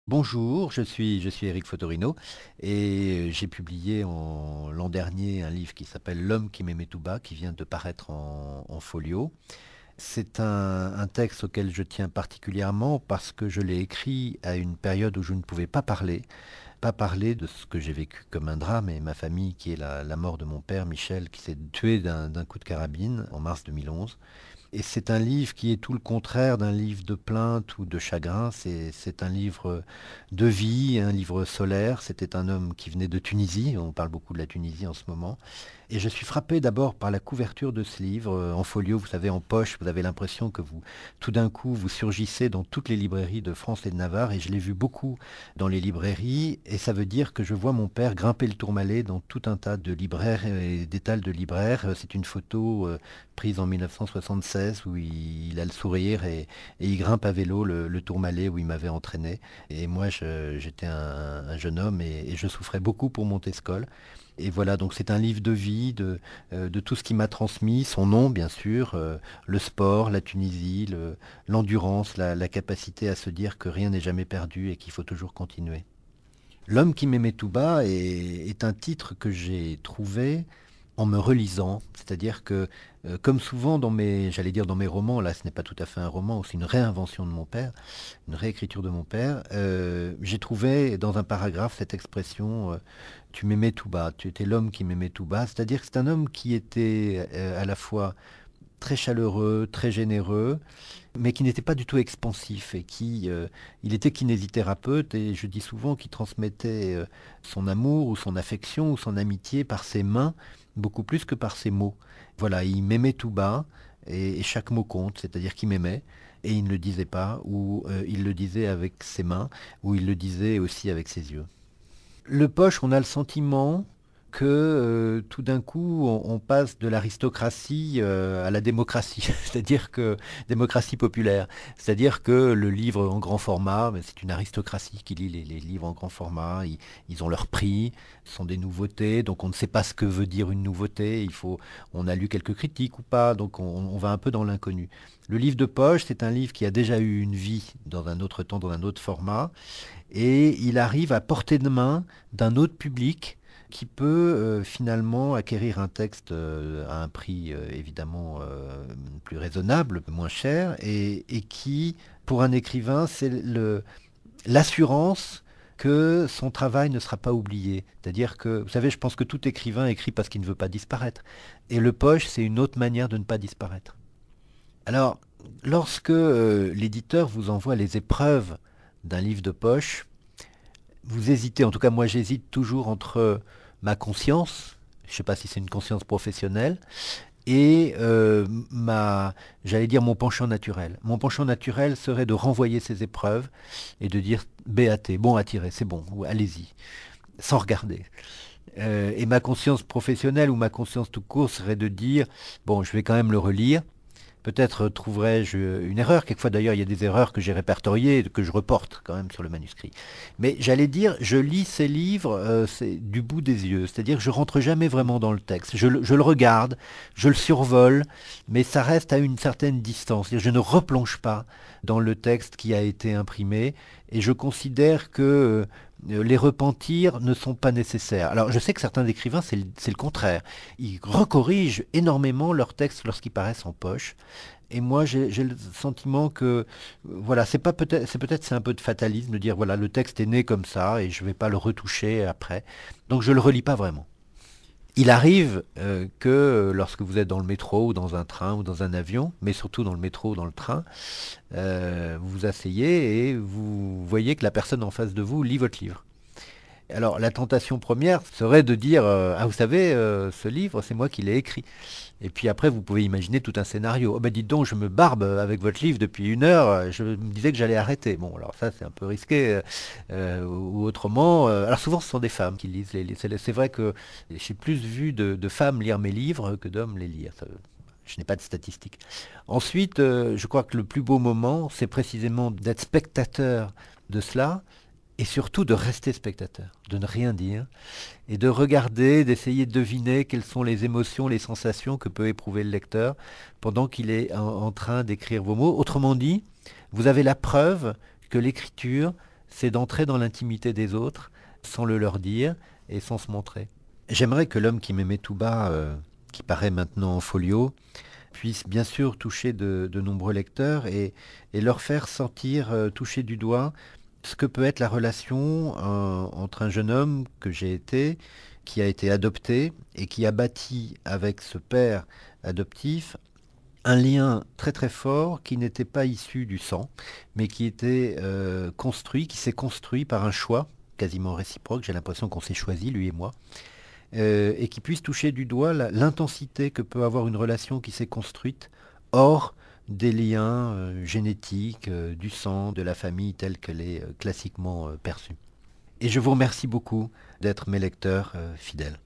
Bonjour, je suis Éric Fotorino et j'ai publié l'an dernier un livre qui s'appelle L'homme qui m'aimait tout bas, qui vient de paraître en folio. C'est un texte auquel je tiens particulièrement parce que je l'ai écrit à une période où je ne pouvais pas parler de ce que j'ai vécu comme un drame et ma famille, qui est la mort de mon père Michel, qui s'est tué d'un coup de carabine en mars 2011. Et c'est un livre qui est tout le contraire d'un livre de plainte ou de chagrin. C'est un livre de vie, un livre solaire. C'était un homme qui venait de Tunisie. On parle beaucoup de la Tunisie en ce moment. Et je suis frappé d'abord par la couverture de ce livre, en folio, vous savez, en poche. Vous avez l'impression que tout d'un coup, vous surgissez dans toutes les librairies de France et de Navarre. Et je l'ai vu beaucoup dans les librairies. Et ça veut dire que je vois mon père grimper le Tourmalet dans tout un tas de libraires et d'étals de libraires. C'est une photo prise en 1976 où il a le sourire et il grimpe à vélo le Tourmalet où il m'avait entraîné. Et moi, j'étais un jeune homme et je souffrais beaucoup pour Montescol. Et voilà, donc c'est un livre de vie, de tout ce qu'il m'a transmis, son nom bien sûr, le sport, la Tunisie, l'endurance, la capacité à se dire que rien n'est jamais perdu et qu'il faut toujours continuer. L'homme qui m'aimait tout bas est un titre que j'ai trouvé en me relisant, c'est-à-dire que, comme souvent j'allais dire dans mes romans, là ce n'est pas tout à fait un roman, c'est une réinvention de mon père, une réécriture de mon père, j'ai trouvé dans un paragraphe cette expression tu m'aimais tout bas, tu étais l'homme qui m'aimait tout bas, c'est-à-dire que c'est un homme qui était à la fois très chaleureux, très généreux, mais qui n'était pas du tout expansif et il était kinésithérapeute et je dis souvent qu'il transmettait son amour ou son affection ou son amitié par ses mains beaucoup plus que par ses mots. Voilà, il m'aimait tout bas et chaque mot compte, c'est-à-dire qu'il m'aimait et il ne le disait pas ou il le disait avec ses mains ou il le disait aussi avec ses yeux. Le poche, on a le sentiment que tout d'un coup, on passe de l'aristocratie à la démocratie, c'est-à-dire que démocratie populaire, c'est-à-dire que le livre en grand format, mais c'est une aristocratie qui lit les livres en grand format, ils ont leur prix, ce sont des nouveautés, donc on ne sait pas ce que veut dire une nouveauté, on a lu quelques critiques ou pas, donc on va un peu dans l'inconnu. Le livre de poche, c'est un livre qui a déjà eu une vie dans un autre temps, dans un autre format, et il arrive à portée de main d'un autre public qui peut finalement acquérir un texte à un prix évidemment plus raisonnable, moins cher, et qui, pour un écrivain, c'est l'assurance que son travail ne sera pas oublié. C'est-à-dire que, vous savez, je pense que tout écrivain écrit parce qu'il ne veut pas disparaître. Et le poche, c'est une autre manière de ne pas disparaître. Alors, lorsque l'éditeur vous envoie les épreuves d'un livre de poche, vous hésitez, en tout cas moi j'hésite toujours entre ma conscience, je ne sais pas si c'est une conscience professionnelle, et j'allais dire mon penchant naturel. Mon penchant naturel serait de renvoyer ces épreuves et de dire BAT, bon à tirer, c'est bon, ou allez-y, sans regarder. Et ma conscience professionnelle ou ma conscience tout court serait de dire, bon, je vais quand même le relire. Peut-être trouverai-je une erreur. Quelquefois d'ailleurs, il y a des erreurs que j'ai répertoriées, que je reporte quand même sur le manuscrit. Mais j'allais dire, je lis ces livres c'est du bout des yeux. C'est-à-dire que je rentre jamais vraiment dans le texte. Je le regarde, je le survole, mais ça reste à une certaine distance. C'est-à-dire, je ne replonge pas dans le texte qui a été imprimé. Et je considère que les repentirs ne sont pas nécessaires. Alors je sais que certains écrivains, c'est le contraire. Ils recorrigent énormément leurs textes lorsqu'ils paraissent en poche. Et moi, j'ai le sentiment que, voilà, c'est un peu de fatalisme de dire, voilà, le texte est né comme ça et je ne vais pas le retoucher après. Donc je ne le relis pas vraiment. Il arrive que lorsque vous êtes dans le métro ou dans un train ou dans un avion, mais surtout dans le métro ou dans le train, vous vous asseyez et vous voyez que la personne en face de vous lit votre livre. Alors la tentation première serait de dire ah vous savez ce livre c'est moi qui l'ai écrit et puis après vous pouvez imaginer tout un scénario. Oh ben dites donc je me barbe avec votre livre depuis 1 heure, je me disais que j'allais arrêter. Bon alors ça c'est un peu risqué ou autrement. Alors souvent ce sont des femmes qui lisent les livres. C'est vrai que j'ai plus vu de femmes lire mes livres que d'hommes les lire. Je n'ai pas de statistiques. Ensuite, je crois que le plus beau moment, c'est précisément d'être spectateur de cela et surtout de rester spectateur, de ne rien dire, et de regarder, d'essayer de deviner quelles sont les émotions, les sensations que peut éprouver le lecteur pendant qu'il est en train d'écrire vos mots. Autrement dit, vous avez la preuve que l'écriture, c'est d'entrer dans l'intimité des autres sans le leur dire et sans se montrer. J'aimerais que l'homme qui m'aimait tout bas, qui paraît maintenant en folio, puisse bien sûr toucher de nombreux lecteurs et leur faire sentir, toucher du doigt ce que peut être la relation entre un jeune homme que j'ai été, qui a été adopté et qui a bâti avec ce père adoptif un lien très très fort qui n'était pas issu du sang, mais qui était construit, qui s'est construit par un choix quasiment réciproque. J'ai l'impression qu'on s'est choisi, lui et moi, et qui puisse toucher du doigt l'intensité que peut avoir une relation qui s'est construite hors des liens génétiques, du sang, de la famille telle qu'elle est classiquement perçue. Et je vous remercie beaucoup d'être mes lecteurs fidèles.